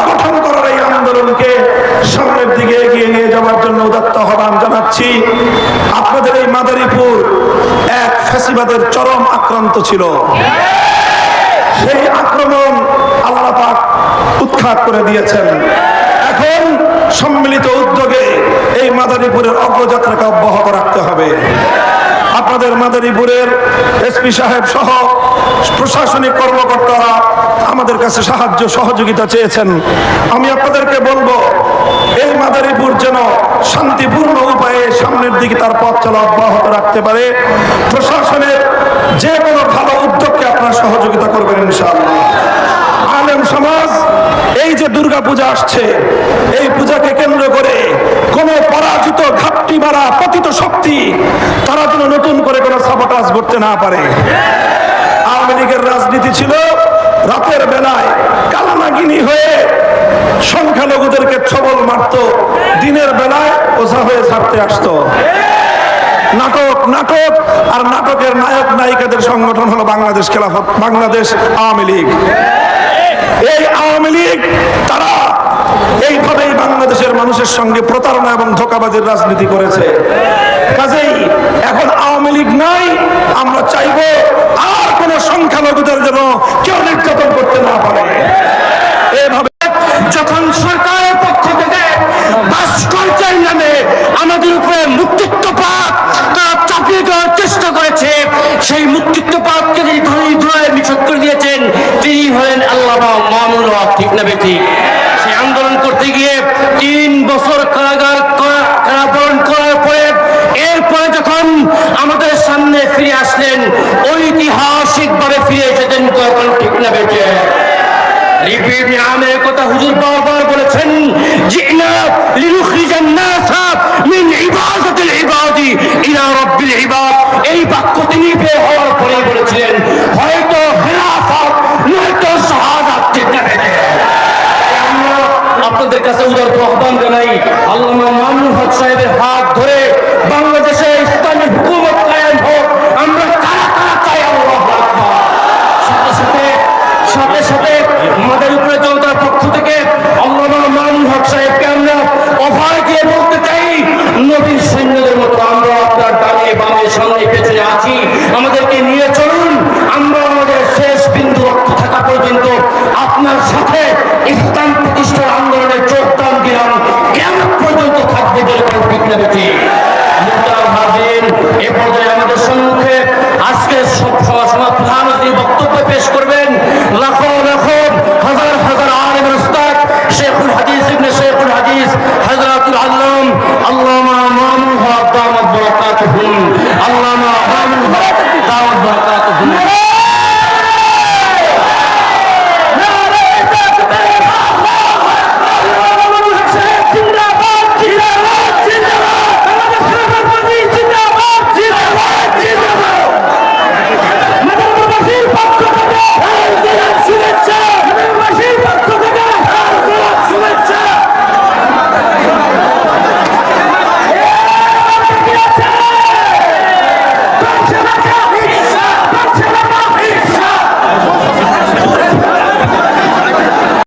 গঠন করার এই আন্দোলনকে সামনের দিকে এগিয়ে নিয়ে যাওয়ার জন্য উদাত্ত আহ্বান জানাচ্ছি। আপনাদের এই মাদারীপুর এক ফ্যাসিবাদের চরম আক্রান্ত ছিল। সেই আক্রমণ আল্লাহ পাক উৎখাত করে দিয়েছেন। এখন সম্মিলিত উদ্যোগে এই মাদারীপুরের অগ্রযাত্রাকে অব্যাহত রাখতে হবে। আপনাদের মাদারীপুরের এসপি সাহেব সহ প্রশাসনিক কর্মকর্তারা আমাদের কাছে সাহায্য সহযোগিতা চেয়েছেন। আমি আপনাদেরকে বলবো, এই মাদারীপুর যেন শান্তিপূর্ণ উপায়ে সামনের দিকে তার পথ চলা অব্যাহত রাখতে পারে। প্রশাসনের যে কোনো ভালো উদ্যোগকে আপনারা সহযোগিতা করবেন ইনশাআল্লাহ। আলেম সমাজ, এই যে দুর্গা পূজা আসছে, এই পূজাকে কেন্দ্র করে কোন পরাজিত ঘাপটি মারা পতিত শক্তি তারা যেন নতুন করে কোনো সাবোটাজ করতে না পারে। আওয়ামী লীগের রাজনীতি ছিল রাতের বেলায় কালানাগিনী হয়ে সংখ্যালঘুদেরকে ছবল মারত, দিনের বেলায় ওঝা হয়ে ছাড়তে আসতো। নাটক নাটক আর নাটকের নায়ক নায়িকাদের সংগঠন হলো বাংলাদেশ খেলাফত, বাংলাদেশ আওয়ামী লীগ। এই আওয়ামী লীগ তারা এইভাবেই বাংলাদেশের মানুষের সঙ্গে প্রতারণা এবং ধোঁকাবাজির রাজনীতি করেছে। কাজেই এখন আওয়ামী লীগ নাই, আমরা চাইবো আর কোন সংখ্যালঘুদের যেন কেউ নির্যাতন করতে না পারে। এইভাবে যখন সরকারের পক্ষ থেকে ভাস্কর্যের নামে আমাদের উপরে মুক্তিত্বপাত তারা চাপিয়ে দেওয়ার চেষ্টা করেছে, সেই মুক্তিত্বপাতকে যিনি ধরে নিষেধ করে দিয়েছেন তিনি হলেন আল্লাহ মামুনুল হক, ঠিক না বেঠিক? সেই আন্দোলন করতে গিয়ে 3 বছর কারাবরণ করার পরে এরপরে যখন আমাদের সামনে ফিরে আসলেন, ঐতিহাসিক ভাবে ফিরে এসেছেন, তখন ঠিক না বেঠে রিপিট আমের কথা হুজুর বারবার বলেছেন, জিনা লিনুখরিজান নাসা মিন ইবাদাতিল ইবাদি ইলা রাব্বিল ইবাদ। এই বাক্য তিনি বের হওয়ার পরে বলেছিলেন, হয়তো খেলাফত নয়তো শাহাদাত। ঠিক না বেঠে? আপনাদের কাছে উদারত আহ্বান জানাই,